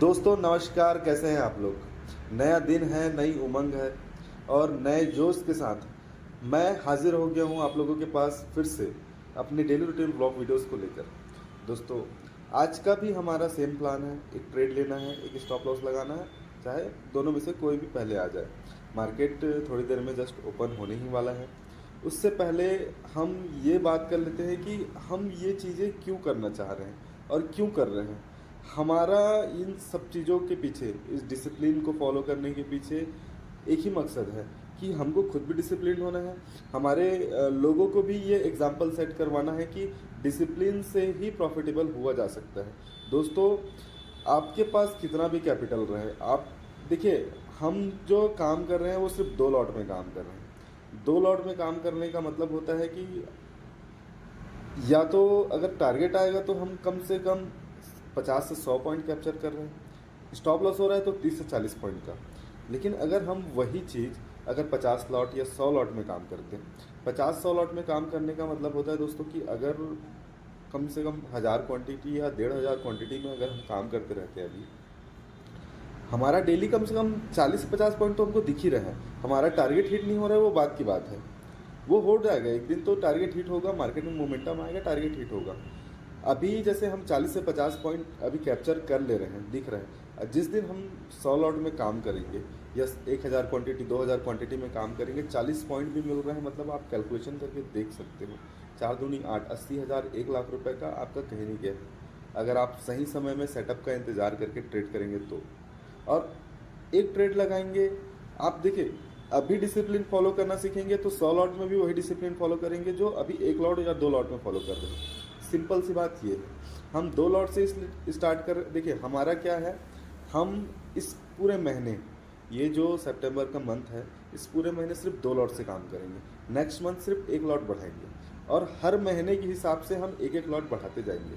दोस्तों नमस्कार, कैसे हैं आप लोग। नया दिन है, नई उमंग है और नए जोश के साथ मैं हाजिर हो गया हूं आप लोगों के पास फिर से अपनी डेली रूटीन ब्लॉग वीडियोस को लेकर। दोस्तों आज का भी हमारा सेम प्लान है, एक ट्रेड लेना है, एक स्टॉप लॉस लगाना है, चाहे दोनों में से कोई भी पहले आ जाए। मार्केट थोड़ी देर में जस्ट ओपन होने ही वाला है। उससे पहले हम ये बात कर लेते हैं कि हम ये चीज़ें क्यों करना चाह रहे हैं और क्यों कर रहे हैं। हमारा इन सब चीज़ों के पीछे, इस डिसिप्लिन को फॉलो करने के पीछे एक ही मकसद है कि हमको खुद भी डिसिप्लिन होना है, हमारे लोगों को भी ये एग्जाम्पल सेट करवाना है कि डिसिप्लिन से ही प्रॉफिटेबल हुआ जा सकता है। दोस्तों आपके पास कितना भी कैपिटल रहे, आप देखिए, हम जो काम कर रहे हैं वो सिर्फ 2 लॉट में काम कर रहे हैं। 2 लॉट में काम करने का मतलब होता है कि या तो अगर टारगेट आएगा तो हम कम से कम 50 से 100 पॉइंट कैप्चर कर रहे हैं, स्टॉप लॉस हो रहा है तो 30 से 40 पॉइंट का। लेकिन अगर हम वही चीज़ अगर 50 लॉट या 100 लॉट में काम करते हैं, 50-100 लॉट में काम करने का मतलब होता है दोस्तों कि अगर कम से कम 1000 क्वांटिटी या 1500 क्वांटिटी में अगर हम काम करते रहते हैं, अभी हमारा डेली कम से कम 40 से 50 पॉइंट तो हमको दिख ही रहा है। हमारा टारगेट हिट नहीं हो रहा है वो बात की बात है, वो हो जाएगा एक दिन, तो टारगेट हिट होगा, मार्केट में मोमेंटम आएगा, टारगेट हिट होगा। अभी जैसे हम 40 से 50 पॉइंट अभी कैप्चर कर ले रहे हैं, दिख रहा है। जिस दिन हम 100 लॉट में काम करेंगे या 1000 क्वांटिटी 2000 क्वांटिटी में काम करेंगे, 40 पॉइंट भी मिल रहे हैं, मतलब आप कैलकुलेशन करके देख सकते हो, 4 दूनी 8, 80,000, 1 लाख रुपए का आपका कहीं नहीं गया अगर आप सही समय में सेटअप का इंतज़ार करके ट्रेड करेंगे तो। और एक ट्रेड लगाएंगे, आप देखिए अभी डिसिप्लिन फॉलो करना सीखेंगे तो 100 लॉट में भी वही डिसिप्लिन फॉलो करेंगे जो अभी 1 लॉट या 2 लॉट में फॉलो कर रहे हैं। सिंपल सी बात ये है, हम 2 लॉट से स्टार्ट कर, देखिए हमारा क्या है, हम इस पूरे महीने, ये जो सितंबर का मंथ है, इस पूरे महीने सिर्फ 2 लॉट से काम करेंगे। नेक्स्ट मंथ सिर्फ 1 लॉट बढ़ाएंगे और हर महीने के हिसाब से हम एक लॉट बढ़ाते जाएंगे।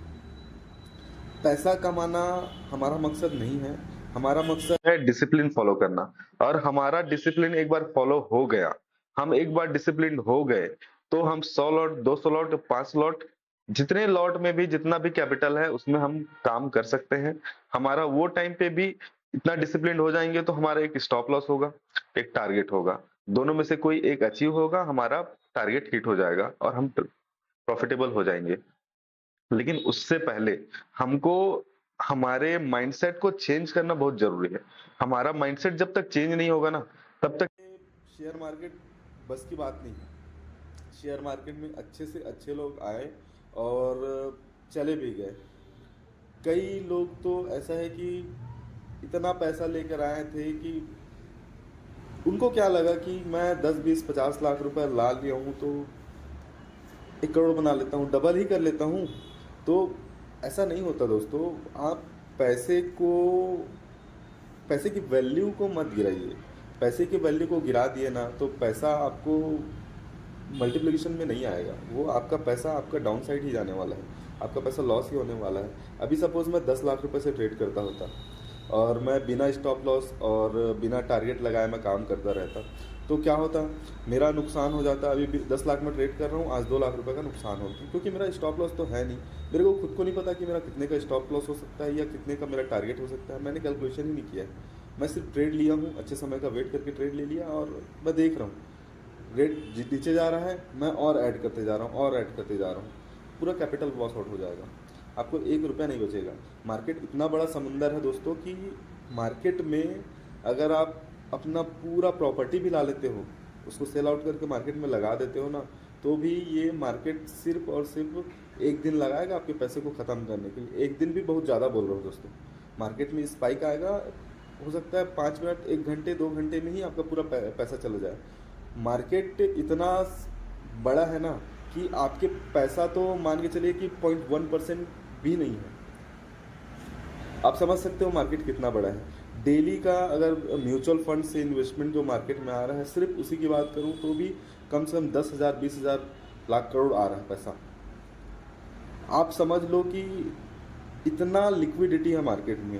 पैसा कमाना हमारा मकसद नहीं है, हमारा मकसद है डिसिप्लिन फॉलो करना। और हमारा डिसिप्लिन एक बार फॉलो हो गया, हम एक बार डिसिप्लिन हो गए, तो हम 100 लॉट 200 लॉट 5 लॉट, जितने लॉट में भी जितना भी कैपिटल है उसमें हम काम कर सकते हैं। हमारा वो टाइम पे भी इतना डिसिप्लिन हो जाएंगे तो हमारा एक स्टॉप लॉस होगा, एक टारगेट होगा, दोनों में से कोई एक अचीव होगा, हमारा टारगेट हिट हो जाएगा और हम प्रॉफिटेबल हो जाएंगे। लेकिन उससे पहले हमको हमारे माइंडसेट को चेंज करना बहुत जरूरी है। हमारा माइंडसेट जब तक चेंज नहीं होगा ना, तब तक शेयर मार्केट बस की बात नहीं है। शेयर मार्केट में अच्छे से अच्छे लोग आए और चले भी गए। कई लोग तो ऐसा है कि इतना पैसा लेकर आए थे कि उनको क्या लगा कि मैं 10-20-50 लाख रुपए ला लिया हूँ तो 1 करोड़ बना लेता हूँ, डबल ही कर लेता हूँ। तो ऐसा नहीं होता दोस्तों। आप पैसे को, पैसे की वैल्यू को मत गिराइए। पैसे की वैल्यू को गिरा दिए ना तो पैसा आपको मल्टीप्लिकेशन में नहीं आएगा, वो आपका पैसा आपका डाउन साइड ही जाने वाला है, आपका पैसा लॉस ही होने वाला है। अभी सपोज मैं 10 लाख रुपए से ट्रेड करता होता और मैं बिना स्टॉप लॉस और बिना टारगेट लगाए मैं काम करता रहता, तो क्या होता, मेरा नुकसान हो जाता। अभी 10 लाख में ट्रेड कर रहा हूँ, आज 2 लाख रुपए का नुकसान होगा, क्योंकि मेरा स्टॉप लॉस तो है नहीं। मेरे को खुद को नहीं पता कि मेरा कितने का स्टॉप लॉस हो सकता है या कितने का मेरा टारगेट हो सकता है, मैंने कैलकुलेशन ही नहीं किया है। मैं सिर्फ ट्रेड लिया हूँ, अच्छे समय का वेट करके ट्रेड ले लिया और मैं देख रहा हूँ रेट नीचे जा रहा है, मैं और ऐड करते जा रहा हूँ और ऐड करते जा रहा हूँ, पूरा कैपिटल लॉस आउट हो जाएगा, आपको 1 रुपया नहीं बचेगा। मार्केट इतना बड़ा समंदर है दोस्तों कि मार्केट में अगर आप अपना पूरा प्रॉपर्टी भी ला लेते हो, उसको सेल आउट करके मार्केट में लगा देते हो ना, तो भी ये मार्केट सिर्फ और सिर्फ एक दिन लगाएगा आपके पैसे को ख़त्म करने के लिए। एक दिन भी बहुत ज़्यादा बोल रहा हूँ दोस्तों। मार्केट में स्पाइक आएगा, हो सकता है 5 मिनट, 1 घंटे 2 घंटे में ही आपका पूरा पैसा चला जाए। मार्केट इतना बड़ा है ना कि आपके पैसा तो मान के चलिए कि 0.1% भी नहीं है। आप समझ सकते हो मार्केट कितना बड़ा है। डेली का अगर म्यूचुअल फंड से इन्वेस्टमेंट जो मार्केट में आ रहा है, सिर्फ उसी की बात करूं तो भी कम से कम 10,000 20,000 लाख करोड़ आ रहा है पैसा। आप समझ लो कि इतना लिक्विडिटी है मार्केट में,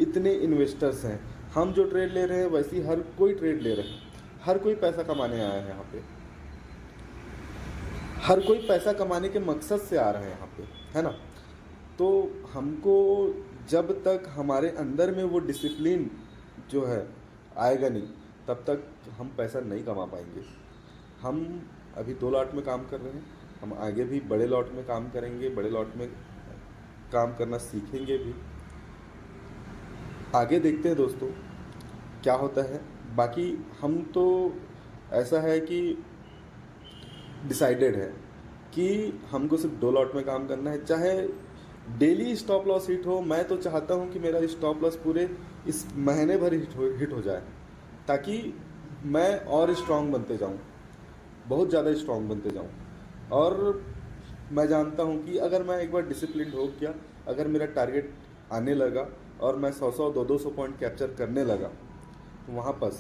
इतने इन्वेस्टर्स हैं। हम जो ट्रेड ले रहे हैं वैसे ही हर कोई ट्रेड ले रहे हैं, हर कोई पैसा कमाने आया है यहाँ पे, हर कोई पैसा कमाने के मकसद से आ रहा है यहाँ पे, है ना। तो हमको जब तक हमारे अंदर में वो डिसिप्लिन जो है आएगा नहीं, तब तक हम पैसा नहीं कमा पाएंगे। हम अभी 2 लॉट में काम कर रहे हैं, हम आगे भी बड़े लॉट में काम करेंगे, बड़े लॉट में काम करना सीखेंगे भी। आगे देखते हैं दोस्तों क्या होता है। बाकी हम तो ऐसा है कि डिसाइडेड है कि हमको सिर्फ 2 लॉट में काम करना है, चाहे डेली स्टॉप लॉस हिट हो। मैं तो चाहता हूं कि मेरा स्टॉप लॉस पूरे इस महीने भर हिट हो जाए, ताकि मैं और स्ट्रांग बनते जाऊं, बहुत ज़्यादा स्ट्रांग बनते जाऊं। और मैं जानता हूं कि अगर मैं एक बार डिसिप्लिन हो गया, अगर मेरा टारगेट आने लगा और मैं 100-100 200 पॉइंट कैप्चर करने लगा तो वहाँ पर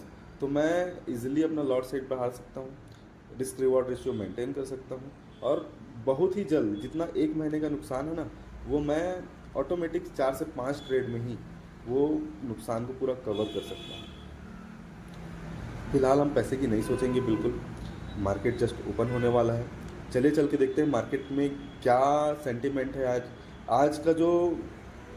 तो मैं इजीली अपना लॉट साइड बढ़ा सकता हूँ, रिस्क रिवॉर्ड रेशियो मेंटेन कर सकता हूँ, और बहुत ही जल्द जितना 1 महीने का नुकसान है ना, वो मैं ऑटोमेटिक 4 से 5 ट्रेड में ही वो नुकसान को पूरा कवर कर सकता हूँ। फिलहाल हम पैसे की नहीं सोचेंगे बिल्कुल, मार्केट जस्ट ओपन होने वाला है। चलिए चल के देखते हैं मार्केट में क्या सेंटिमेंट है। आज का जो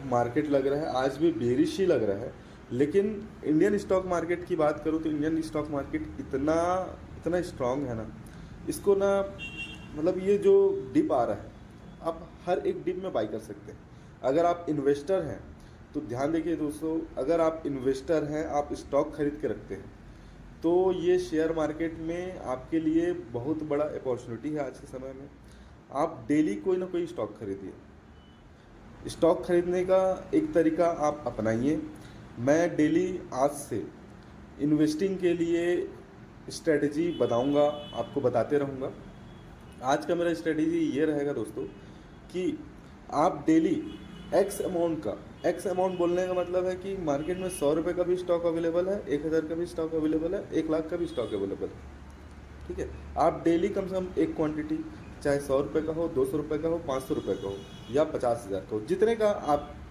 मार्केट लग रहा है आज भी बेरिश ही लग रहा है, लेकिन इंडियन स्टॉक मार्केट की बात करूँ तो इंडियन स्टॉक मार्केट इतना स्ट्रांग है ना, इसको ना मतलब ये जो डिप आ रहा है आप हर एक डिप में बाई कर सकते हैं। अगर आप इन्वेस्टर हैं तो ध्यान देखिए दोस्तों, अगर आप इन्वेस्टर हैं, आप स्टॉक खरीद के रखते हैं, तो ये शेयर मार्केट में आपके लिए बहुत बड़ा अपॉर्चुनिटी है। आज के समय में आप डेली कोई ना कोई स्टॉक खरीदिए। स्टॉक खरीदने का एक तरीका आप अपनाइए। मैं डेली आज से इन्वेस्टिंग के लिए स्ट्रेटजी बताऊंगा, आपको बताते रहूँगा। आज का मेरा स्ट्रेटजी ये रहेगा दोस्तों कि आप डेली एक्स अमाउंट बोलने का मतलब है कि मार्केट में 100 रुपये का भी स्टॉक अवेलेबल है, 1000 का भी स्टॉक अवेलेबल है, 1 लाख का भी स्टॉक अवेलेबल है, ठीक है। आप डेली कम से कम एक क्वांटिटी, चाहे 100 रुपये का हो, 200 रुपये का हो, 500 रुपये का हो या 50,000 का हो, जितने का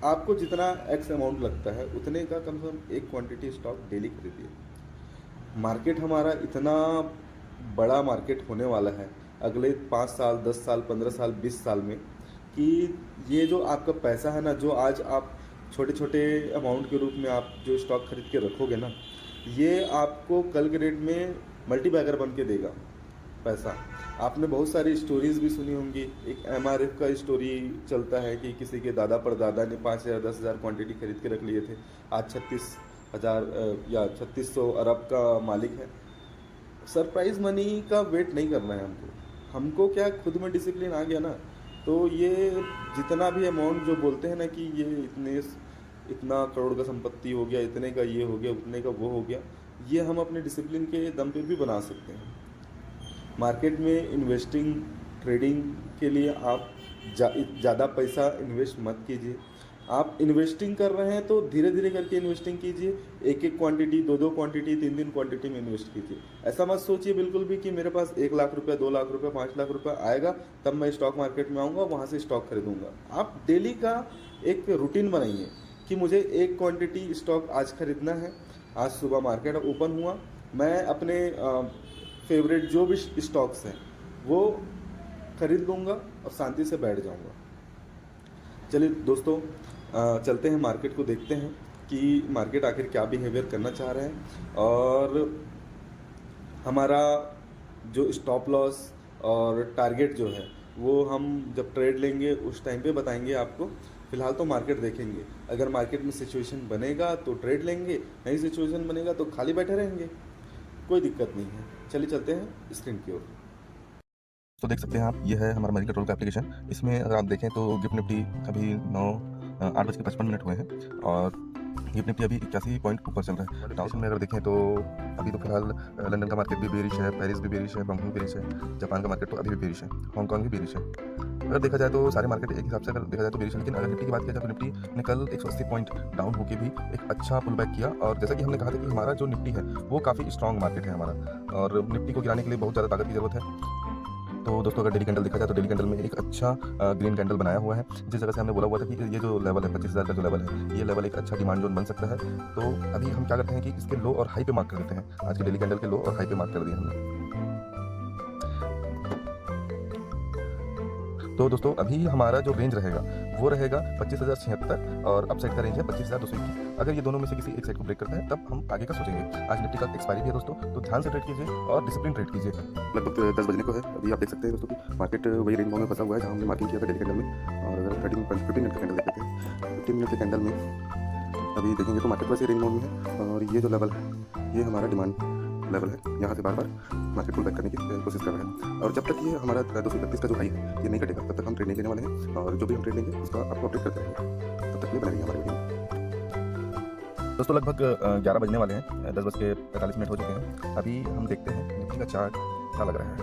आपको जितना एक्स अमाउंट लगता है उतने का कम से कम एक क्वांटिटी स्टॉक डेली खरीदिए। मार्केट हमारा इतना बड़ा मार्केट होने वाला है अगले 5 साल, 10 साल, 15 साल, 20 साल में, कि ये जो आपका पैसा है ना, जो आज आप छोटे छोटे अमाउंट के रूप में आप जो स्टॉक खरीद के रखोगे ना, ये आपको कल के डेट में मल्टीबैगर बन के देगा पैसा। आपने बहुत सारी स्टोरीज भी सुनी होंगी। एक MRF का स्टोरी चलता है कि किसी के दादा परदादा ने 5,000 10,000 क्वांटिटी खरीद के रख लिए थे, आज 36,000 या 3600 अरब का मालिक है। सरप्राइज मनी का वेट नहीं करना है हमको क्या खुद में डिसिप्लिन आ गया ना, तो ये जितना भी अमाउंट जो बोलते हैं ना कि ये इतना करोड़ का संपत्ति हो गया, इतने का ये हो गया, उतने का वो हो गया, ये हम अपने डिसिप्लिन के दम पे भी बना सकते हैं। मार्केट में इन्वेस्टिंग ट्रेडिंग के लिए आप ज़्यादा पैसा इन्वेस्ट मत कीजिए। आप इन्वेस्टिंग कर रहे हैं तो धीरे धीरे करके इन्वेस्टिंग कीजिए। एक क्वांटिटी, 2 क्वांटिटी, 3 क्वांटिटी में इन्वेस्ट कीजिए। ऐसा मत सोचिए बिल्कुल भी कि मेरे पास 1 लाख रुपये, 2 लाख रुपये, 5 लाख रुपये आएगा तब मैं स्टॉक मार्केट में आऊँगा, वहाँ से स्टॉक खरीदूँगा। आप डेली का एक रूटीन बनाइए कि मुझे 1 क्वांटिटी स्टॉक आज खरीदना है। आज सुबह मार्केट ओपन हुआ, मैं अपने फेवरेट जो भी स्टॉक्स हैं वो खरीद लूँगा और शांति से बैठ जाऊँगा। चलिए दोस्तों, चलते हैं मार्केट को, देखते हैं कि मार्केट आखिर क्या बिहेवियर करना चाह रहे हैं, और हमारा जो स्टॉप लॉस और टारगेट जो है वो हम जब ट्रेड लेंगे उस टाइम पे बताएंगे आपको। फिलहाल तो मार्केट देखेंगे, अगर मार्केट में सिचुएशन बनेगा तो ट्रेड लेंगे, नहीं सिचुएशन बनेगा तो खाली बैठे रहेंगे, कोई दिक्कत नहीं है। चलिए चलते हैं स्क्रीन की ओर। तो देख सकते हैं आप, ये है हमारा मनी कंट्रोल का एप्लीकेशन। इसमें अगर आप देखें तो गिफ्ट निफ्टी अभी 8:55 हुए हैं और गिफ्ट निफ्टी अभी 81 पॉइंट ऊपर चल रहा है। डाउन में अगर देखें तो अभी तो फिलहाल लंदन का मार्केट भी बेरिश है, पेरिस भी बेरिश है, बंगलुरु बेरिश है, जापान का मार्केट तो अभी भी बेरिश है, हांगकॉन्ग भी बेरिश है। अगर देखा जाए तो सारे मार्केट एक हिसाब से अगर देखा जाए तो बेरिश है, लेकिन अगर निफ्टी की बात किया जाए तो निफ्टी ने कल 180 पॉइंट डाउन होकर भी एक अच्छा पुल बैक किया। और जैसा कि हमने कहा था कि हमारा जो निफ्टी है वो काफ़ी स्ट्रॉन्ग मार्केट है हमारा, और निफ्टी को गिराने के लिए बहुत ज़्यादा ताकत की जरूरत है। तो दोस्तों, अगर डेली कैंडल देखा जाए तो डेली कैंडल में एक अच्छा ग्रीन कैंडल बनाया हुआ है, जिस जगह से हमने बोला हुआ था कि ये जो लेवल है 25,000 का जो लेवल है, ये लेवल एक अच्छा डिमांड जोन बन सकता है। तो अभी हम क्या करते हैं कि इसके लो और हाई पे मार्क कर देते हैं। आज के डेली कैंडल के लो और हाई पे मार्क कर दिए हमने। तो दोस्तों अभी हमारा जो रेंज रहेगा वो रहेगा 25,076 और अपसाइड का रेंज है 25,221। अगर ये दोनों में से किसी एक साइड को ब्रेक करता है तब हम आगे का सोचेंगे। आज निफ्टी का एक्सपायरी भी है दोस्तों, तो ध्यान से ट्रेड कीजिए और डिसिप्लिन ट्रेड कीजिए। लगभग 10 बजने को है। अभी आप देख सकते हैं दोस्तों कि मार्केट वही रेंज में फंसा हुआ है जहाँ हमने मार्किंग किया था डेली कैंडल में। और अगर 15 मिनट का कैंडल देख लेते हैं, 15 मिनट के कैंडल में अभी देखेंगे तो मार्केट वैसे रेंज मोड में है और ये जो लेवल है ये हमारा डिमांड लेवल है। यहाँ से बार बार मार्केट पुल बैक करने की कोशिश कर रहा है और जब तक ये हमारा 231 का जो हाई है ये नहीं कटेगा तब तक हम ट्रेड नहीं लेने वाले हैं। और जो भी हम ट्रेड लेंगे उसका आपको अपडेट करते रहेंगे। तब तक ये बने रहिए हमारे वीडियो में। दोस्तों लगभग 11 बजने वाले हैं, 10:45 हो चुके हैं। अभी हम देखते हैं निफ्टी का चार्ट क्या लग रहा है।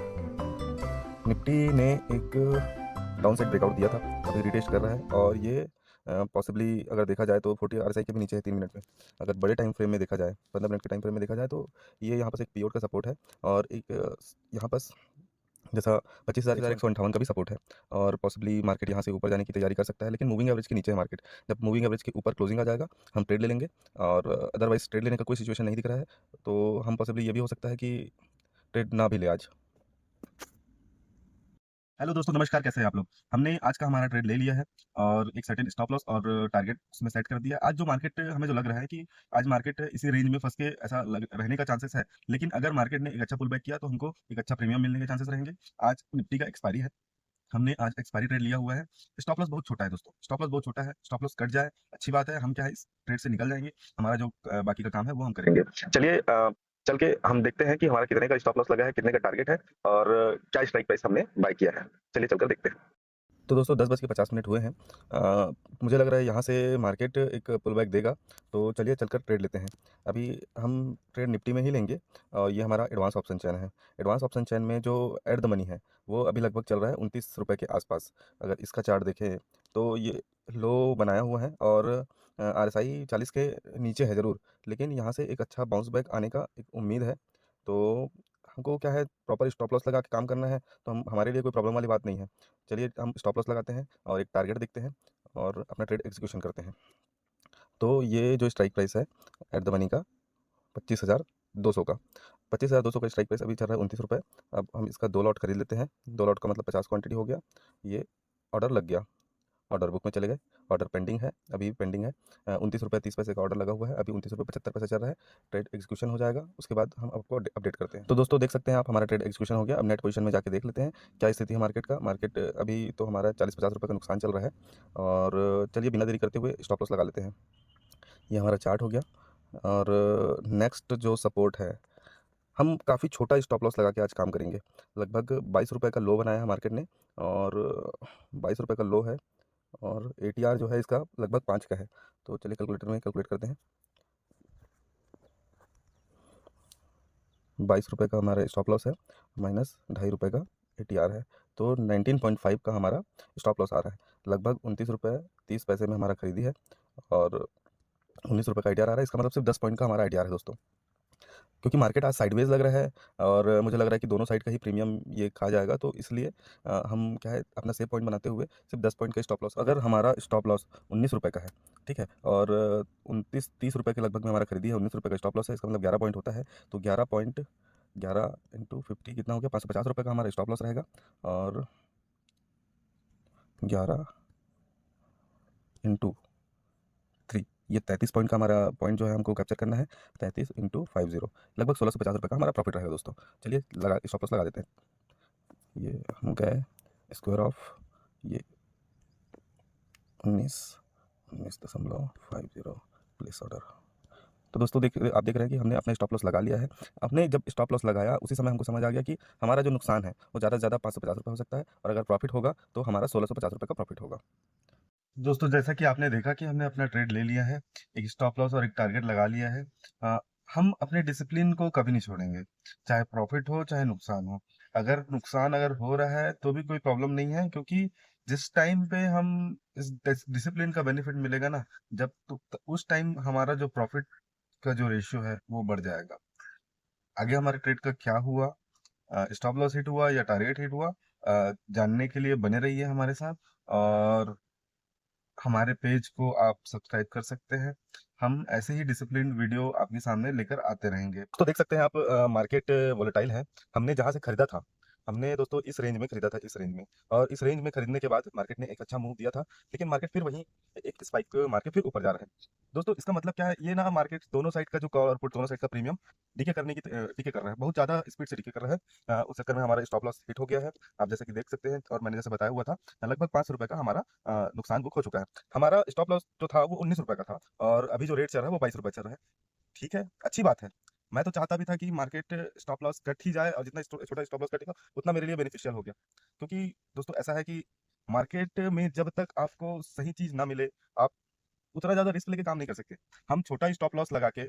निफ्टी ने एक डाउन साइड ब्रेकआउट दिया था, अभी रिटेस्ट कर रहा है और ये पॉसिबली अगर देखा जाए तो 40 RSI के भी नीचे है 3 मिनट में। अगर बड़े टाइम फ्रेम में देखा जाए, 15 मिनट के टाइम फ्रेम में देखा जाए तो ये यहाँ पर एक पीओट का सपोर्ट है और एक यहाँ पर जैसा 25,158 का भी सपोर्ट है और पॉसिबली मार्केट यहाँ से ऊपर जाने की तैयारी कर सकता है, लेकिन मूविंग एवरेज के नीचे है मार्केट। जब मूविंग एवरेज के ऊपर क्लोजिंग आ जाएगा हम ट्रेड ले लेंगे और अदरवाइज ट्रेड लेने का कोई सिचुएशन नहीं दिख रहा है, तो हम पॉसिबली ये भी हो सकता है कि ट्रेड ना भी ले आज। हेलो दोस्तों, नमस्कार। कैसे हैं आप लोग? हमने आज का हमारा ट्रेड ले लिया है और एक सर्टेन स्टॉप लॉस और टारगेट उसमें सेट कर दिया है। आज जो मार्केट हमें जो लग रहा है कि आज मार्केट इसी रेंज में फंस के ऐसा रहने का चांसेस है, लेकिन अगर मार्केट ने एक अच्छा पुल बैक किया तो हमको एक अच्छा प्रीमियम मिलने के चांसेस रहेंगे। आज निफ्टी का एक्सपायरी है, हमने आज एक्सपायरी ट्रेड लिया हुआ है। स्टॉप लॉस बहुत छोटा है दोस्तों, स्टॉप लॉस बहुत छोटा है। स्टॉप लॉस कट जाए अच्छी बात है, हम क्या है इस ट्रेड से निकल जाएंगे। हमारा जो बाकी का काम है वो हम करेंगे। चलिए चल के हम देखते हैं कि हमारा कितने का स्टॉप लॉस लगा है, कितने का टारगेट है और क्या स्ट्राइक प्राइस हमने बाय किया है। चलिए चलकर देखते हैं। तो दोस्तों 10:50 हुए हैं। मुझे लग रहा है यहाँ से मार्केट एक पुल बैक देगा, तो चलिए चलकर ट्रेड लेते हैं। अभी हम ट्रेड निफ्टी में ही लेंगे और ये हमारा एडवांस ऑप्शन चैन है। एडवांस ऑप्शन चैन में जो एट द मनी है वो अभी लगभग चल रहा है 29 रुपये के आसपास। अगर इसका चार्ट देखें तो ये लो बनाया हुआ है और RSI 40 के नीचे है ज़रूर, लेकिन यहाँ से एक अच्छा बाउंस बैक आने का एक उम्मीद है। तो हमको क्या है प्रॉपर स्टॉप लॉस लगा के काम करना है, तो हम हमारे लिए कोई प्रॉब्लम वाली बात नहीं है। चलिए हम स्टॉप लॉस लगाते हैं और एक टारगेट देखते हैं और अपना ट्रेड एग्जीक्यूशन करते हैं। तो ये जो स्ट्राइक प्राइस है एट द मनी का 25,200 का, 25,200 का स्ट्राइक प्राइस अभी चल रहा है 29 रुपये। अब हम इसका 2 लॉट खरीद लेते हैं। 2 लॉट का मतलब 50 क्वांटिटी हो गया। ये ऑर्डर लग गया, ऑर्डर बुक में चले गए। ऑर्डर पेंडिंग है, अभी पेंडिंग है। 29 रुपये 30 पैसे का ऑर्डर लगा हुआ है, अभी 29 रुपये 75 पैसे चल रहा है। ट्रेड एग्जीक्यूशन हो जाएगा, उसके बाद हम आपको अपडेट करते हैं। तो दोस्तों देख सकते हैं आप हमारा ट्रेड एग्जीक्यूशन हो गया। अब नेट पोजीशन में जाके देख लेते हैं क्या स्थिति है मार्केट का। मार्केट अभी तो हमारा 40-50 रुपये का नुकसान चल रहा है और चलिए बिना देरी करते हुए स्टॉप लॉस लगा लेते हैं। ये हमारा चार्ट हो गया और नेक्स्ट जो सपोर्ट है, हम काफ़ी छोटा स्टॉप लॉस लगा के आज काम करेंगे। लगभग 22 रुपये का लो बनाया है मार्केट ने और 22 रुपये का लो है और ATR जो है इसका लगभग 5 का है। तो चलिए कैलकुलेटर में कैलकुलेट करते हैं। 22 रुपये का हमारा स्टॉप लॉस है माइनस 2.5 रुपये का ATR है, तो 19.5 का हमारा स्टॉप लॉस आ रहा है। लगभग 29 रुपये 30 पैसे में हमारा खरीदी है और 19 रुपये का ATR आ रहा है। इसका मतलब सिर्फ 10 पॉइंट का हमारा ATR है दोस्तों। क्योंकि मार्केट आज साइडवेज लग रहा है और मुझे लग रहा है कि दोनों साइड का ही प्रीमियम ये खा जाएगा, तो इसलिए हम क्या है अपना सेफ पॉइंट बनाते हुए सिर्फ 10 पॉइंट का स्टॉप लॉस। अगर हमारा स्टॉप लॉस 19 रुपये का है, ठीक है, और 29-30 रुपये के लगभग में हमारा खरीदी है, 19 रुपये का स्टॉप लॉस है, इसका मतलब 11 पॉइंट होता है। तो 11 इंटू 50 कितना हो गया, 550 रुपये का हमारा स्टॉप लॉस रहेगा और 11 इंटू 3 ये 33 पॉइंट का हमारा पॉइंट जो है हमको कैप्चर करना है। 33 इंटू 50 लगभग 1650 रुपये का हमारा प्रॉफिट रहेगा दोस्तों। चलिए स्टॉप लॉस लगा देते हैं। ये हम गए स्क्वायर ऑफ ये 19.50 प्लेस ऑर्डर। तो दोस्तों आप देख रहे हैं कि हमने अपना स्टॉप लॉस लगा लिया है। आपने जब स्टॉप लॉस लगाया उसी समय हमको समझ आ गया कि हमारा जो नुकसान है वो ज़्यादा से ज़्यादा 550 रुपये हो सकता है और अगर प्रॉफिट होगा तो हमारा 1650 रुपये का प्रॉफिट होगा। दोस्तों जैसा कि आपने देखा कि हमने अपना ट्रेड ले लिया है, एक स्टॉप लॉस और एक टारगेट लगा लिया है। हम अपने डिसिप्लिन को कभी नहीं छोड़ेंगे, चाहे प्रॉफिट हो चाहे नुकसान हो। अगर नुकसान अगर हो रहा है तो भी कोई प्रॉब्लम नहीं है, क्योंकि जिस टाइम पे हम इस डिसिप्लिन का बेनिफिट मिलेगा ना, जब तो उस टाइम हमारा जो प्रॉफिट का जो रेशियो है वो बढ़ जाएगा। आगे हमारे ट्रेड का क्या हुआ, स्टॉप लॉस हिट हुआ या टारगेट हिट हुआ, जानने के लिए बने रहिए हमारे साथ और हमारे पेज को आप सब्सक्राइब कर सकते हैं। हम ऐसे ही डिसिप्लिन वीडियो आपके सामने लेकर आते रहेंगे। तो देख सकते हैं आप मार्केट वोलेटाइल है। हमने जहाँ से खरीदा था हमने दोस्तों इस रेंज में खरीदा था, इस रेंज में, और इस रेंज में खरीदने के बाद मार्केट ने एक अच्छा मूव दिया था, लेकिन मार्केट फिर वहीं एक स्पाइक मार के फिर ऊपर जा रहा है। दोस्तों इसका मतलब क्या है, ये ना मार्केट दोनों साइड का जो कॉल और पुट दोनों साइड का प्रीमियम डीके कर रहा है, बहुत ज़्यादा स्पीड से डीके कर रहा है। उस चक्कर में हमारा स्टॉप लॉस हिट हो गया है, आप जैसे कि देख सकते हैं, और मैंने जैसे बताया हुआ था, लगभग 500 रुपये का हमारा नुकसान बुक हो चुका है। हमारा स्टॉप लॉस जो था वो 19 रुपये का था, और अभी जो रेट चल रहा है वो 22 रुपये चल रहा है। ठीक है, अच्छी बात है। मैं तो चाहता भी था कि मार्केट स्टॉप लॉस कट ही जाए, और जितना छोटा स्टॉप लॉस कटेगा उतना मेरे लिए बेनिफिशियल हो गया। क्योंकि दोस्तों ऐसा है कि मार्केट में जब तक आपको सही चीज़ ना मिले, आप उतना ज़्यादा रिस्क लेके काम नहीं कर सकते। हम छोटा स्टॉप लॉस लगा के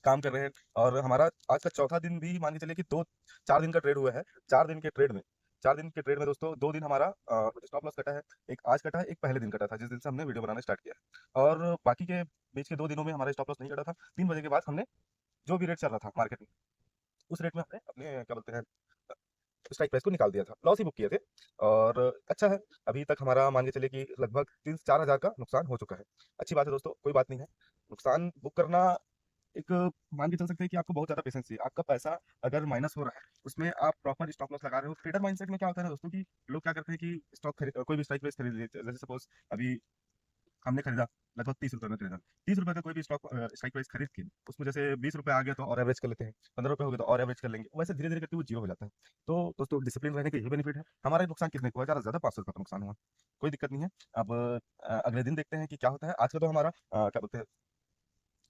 काम कर रहे हैं, और हमारा आज का चौथा दिन भी मान के चलिए कि 2-4 दिन का ट्रेड हुआ है। 4 दिन के ट्रेड में 4 दिन के ट्रेड में दोस्तों 2 दिन हमारा स्टॉप लॉस कटा है। एक आज कटा है, एक पहले दिन कटा था, जिस दिन से हमने वीडियो बनाना स्टार्ट किया है। और बाकी के बीच के 2 दिनों में हमारा स्टॉप लॉस नहीं कटा था। 3 बजे के बाद हमने जो भी रेट चल रहा था मार्केट में, उस रेट में हमने अपने क्या बोलते हैं स्ट्राइक प्राइस को निकाल दिया था, लॉस ही बुक किए थे। और अच्छा है, अभी तक हमारा मान के चलिए कि लगभग 3-4 हज़ार का नुकसान हो चुका है। अच्छी बात है दोस्तों, कोई बात नहीं है। नुकसान बुक करना एक मान के चल सकते हैं कि आपको बहुत ज़्यादा पेशेंस चाहिए। आपका पैसा अगर माइनस हो रहा है, उसमें आप प्रॉपर स्टॉप लॉस लगा रहे हो। ट्रेडर माइंडसेट में क्या होता है ना दोस्तों, कि लोग क्या करते हैं कि कोई भी स्ट्राइक प्राइस खरीद लेते हैं। जैसे सपोज अभी हमने खरीदा, लगभग 30 रुपए में खरीदा। 30 रुपए का कोई भी स्ट्राइक प्राइस खरीद के उसमें जैसे 20 रुपए आ गया तो और एवरेज कर लेते हैं, 15 रुपए हो गया तो और एवरेज कर लेंगे, वैसे धीरे धीरे करके वो जीरो हो जाता है। तो दोस्तों डिसिप्लिन रहने का ये बेनिफिट है। हमारा नुकसान कितने को है, ज़्यादा से ज़्यादा 500 रुपये का नुकसान हुआ, कोई दिक्कत नहीं है। अब अगले दिन देखते हैं कि क्या होता है। आज का तो हमारा क्या बोलते हैं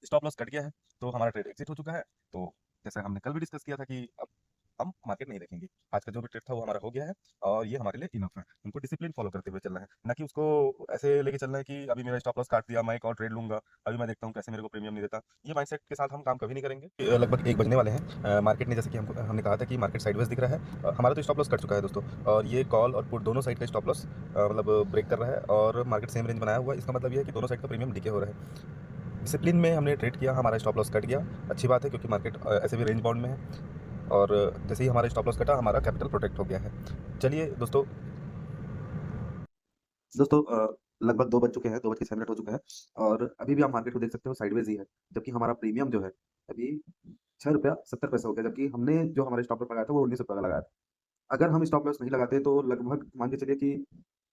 स्टॉप लॉस कट गया है, तो हमारा ट्रेड एग्जिट हो चुका है। तो जैसे हमने कल भी डिस्कस किया था कि अब हम मार्केट नहीं देखेंगे। आज का जो भी ट्रेड था वो हमारा हो गया है, और ये हमारे लिए इनफ है। हमको डिसिप्लिन फॉलो करते हुए चलना है, ना कि उसको ऐसे लेके चलना है कि अभी मेरा स्टॉप लॉस काट दिया, मैं एक और ट्रेड लूंगा, अभी मैं देखता हूँ कैसे मेरे को प्रीमियम नहीं देता। ये माइंडसेट के साथ हम काम कभी नहीं करेंगे। लगभग 1 बजने वाले हैं। मार्केट ने जैसे कि हमने कहा था कि मार्केट साइडवेज दिख रहा है। हमारा तो स्टॉप लॉस कट चुका है दोस्तों, और ये कॉल और पुट दोनों साइड का स्टॉप लॉस मतलब ब्रेक कर रहा है, और मार्केट सेम रेंज बनाया हुआ है। इसका मतलब ये है कि दोनों साइड का प्रीमियम डीके हो रहा है। डिसिप्लिन में हमने ट्रेड किया, हमारा स्टॉप लॉस कट गया। अच्छी बात है, क्योंकि मार्केट ऐसे भी रेंज बाउंड में है, और जैसे ही हमारा स्टॉप लॉस कटा, हमारा कैपिटल प्रोटेक्ट हो गया है। चलिए दोस्तों, दोस्तों लगभग 2 बज चुके हैं, 2 बज के 6 मिनट हो चुके हैं, और अभी भी आप मार्केट को देख सकते हो साइडवेज ही है। जबकि हमारा प्रीमियम जो है अभी ₹6.70 हो गया, जबकि हमने जो हमारा स्टॉप लॉस लगाया था वो ₹19 का लगाया था। अगर हम स्टॉप लॉस नहीं लगाते तो लगभग मान के चलिए कि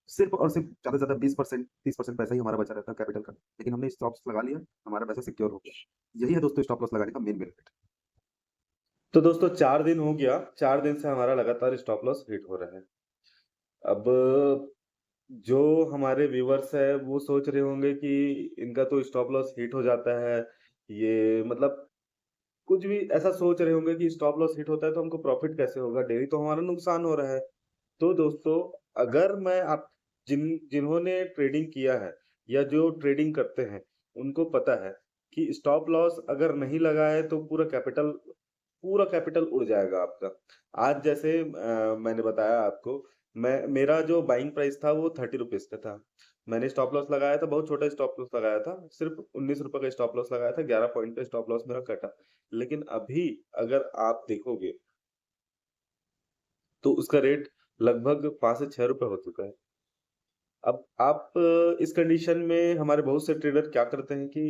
सिर्फ़ और सिर्फ़ ज़्यादा से ज़्यादा 20% 30% पैसा ही हमारा बचा रहता कैपिटल का। लेकिन हमने स्टॉप लॉस लगा लिया, हमारा पैसा सिक्योर हो गया। यही है दोस्तों स्टॉप लॉस लगाने का मेन बेनिफिट। तो दोस्तों 4 दिन हो गया, 4 दिन से हमारा लगातार स्टॉप लॉस हिट हो रहा है। अब जो हमारे व्यूअर्स हैं वो सोच रहे होंगे कि इनका तो स्टॉप लॉस हिट हो जाता है, ये मतलब कुछ भी ऐसा सोच रहे होंगे कि स्टॉप लॉस हिट होता है तो हमको प्रॉफ़िट कैसे होगा? डेली तो हमारा नुकसान हो रहा है। तो दोस्तों अगर मैं आप जिन्होंने ट्रेडिंग किया है या जो ट्रेडिंग करते हैं, उनको पता है कि स्टॉप लॉस अगर नहीं लगाए तो पूरा कैपिटल उड़ जाएगा आपका। आज जैसे मैंने बताया आपको, मैं मेरा जो बाइंग प्राइस था वो ₹30 का था। मैंने स्टॉप लॉस लगाया था, बहुत छोटा स्टॉप लॉस लगाया था, सिर्फ़ ₹19 का स्टॉप लॉस लगाया था, 11 पॉइंट का स्टॉप लॉस मेरा कटा। लेकिन अभी अगर आप देखोगे, तो उसका रेट लगभग 5 से ₹6 हो चुका है। अब आप इस कंडीशन में हमारे बहुत से ट्रेडर क्या करते हैं कि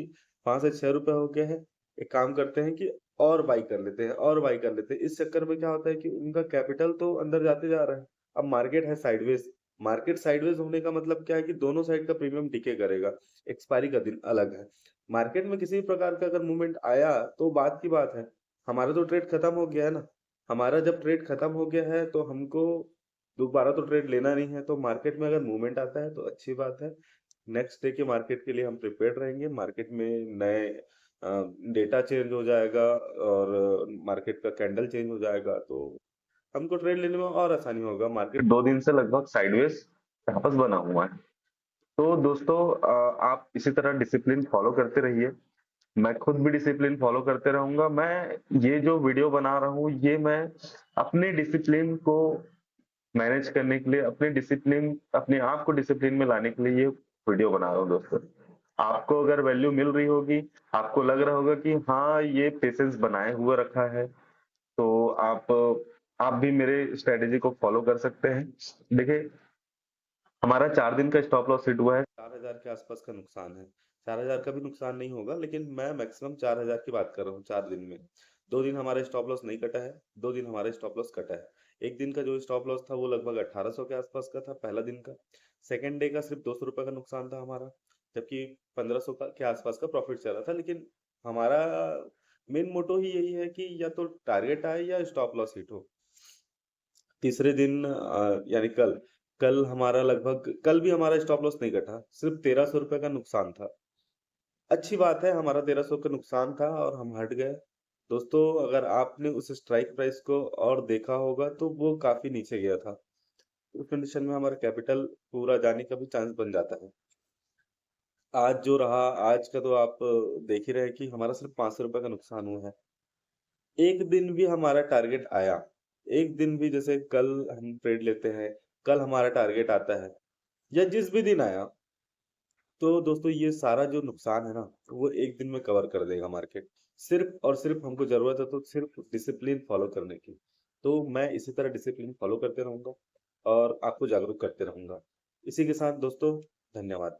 5 से ₹6 हो गया है, एक काम करते हैं कि और बाई कर लेते हैं और बाई कर लेते हैं। इस चक्कर में क्या होता है कि उनका कैपिटल तो अंदर जाते जा रहा है। अब मार्केट साइडवेज होने का मतलब क्या है कि दोनों साइड का प्रीमियम डिके करेगा, एक्सपायरी का दिन अलग है। मार्केट में किसी भी प्रकार का अगर मूवमेंट आया तो बात की बात है, हमारा तो ट्रेड खत्म हो गया है ना। हमारा जब ट्रेड खत्म हो गया है तो हमको दोबारा तो ट्रेड लेना नहीं है, तो मार्केट में अगर मूवमेंट आता है तो अच्छी बात है। नेक्स्ट डे के मार्केट के लिए हम प्रिपेयर्ड रहेंगे। मार्केट में नए डेटा चेंज हो जाएगा और मार्केट का कैंडल चेंज हो जाएगा, तो हमको ट्रेड लेने में और आसानी होगा। मार्केट 2 दिन से लगभग साइडवेज वापस बना हुआ है। तो दोस्तों आप इसी तरह डिसिप्लिन फॉलो करते रहिए। मैं खुद भी डिसिप्लिन फॉलो करते रहूँगा। मैं ये जो वीडियो बना रहा हूँ, ये मैं अपने डिसिप्लिन को मैनेज करने के लिए, अपने आप को डिसिप्लिन में लाने के लिए ये वीडियो बना रहा हूँ दोस्तों। आपको अगर वैल्यू मिल रही होगी, आपको लग रहा होगा कि हाँ, ये पेशेंस बनाए हुए रखा है, तो आप भी मेरे स्ट्रैटेजी को फॉलो कर सकते हैं। देखिए, हमारा 4 दिन का स्टॉप लॉस हिट हुआ है। 4,000 के आसपास का नुकसान है। 4,000 का भी नुकसान नहीं होगा, लेकिन मैं मैक्सिमम 4,000 की बात कर रहा हूँ 4 दिन में। 2 दिन हमारा स्टॉप लॉस नहीं कटा है, 2 दिन हमारा स्टॉप लॉस कटा है। एक दिन का जो स्टॉप लॉस था वो लगभग 1800 के आसपास का था पहला दिन का। सेकंड डे का सिर्फ 200 रुपए का नुकसान था हमारा, जबकि 1500 का के आसपास का प्रॉफिट चल रहा था। लेकिन हमारा मेन मोटो ही यही है कि या तो टारगेट आए या स्टॉप लॉस हिट हो। तीसरे दिन यानी कल हमारा लगभग कल भी हमारा स्टॉप लॉस नहीं कटा, सिर्फ 1300 रुपए का नुकसान था। अच्छी बात है, हमारा 1300 का नुकसान था और हम हट गए। दोस्तों, अगर आपने उस स्ट्राइक प्राइस को और देखा होगा तो वो काफी नीचे गया था। उस कंडीशन में हमारा कैपिटल पूरा जाने का भी चांस बन जाता है। आज जो रहा, आज का तो आप देख ही रहे हैं कि हमारा सिर्फ 500 रुपए का नुकसान हुआ है। एक दिन भी हमारा टारगेट आया, एक दिन भी, जैसे कल हम ट्रेड लेते हैं, कल हमारा टारगेट आता है या जिस भी दिन आया, तो दोस्तों ये सारा जो नुकसान है ना, वो एक दिन में कवर कर देगा मार्केट। सिर्फ और सिर्फ हमको जरूरत है तो सिर्फ डिसिप्लिन फॉलो करने की। तो मैं इसी तरह डिसिप्लिन फॉलो करते रहूंगा और आपको जागरूक करते रहूंगा। इसी के साथ दोस्तों, धन्यवाद।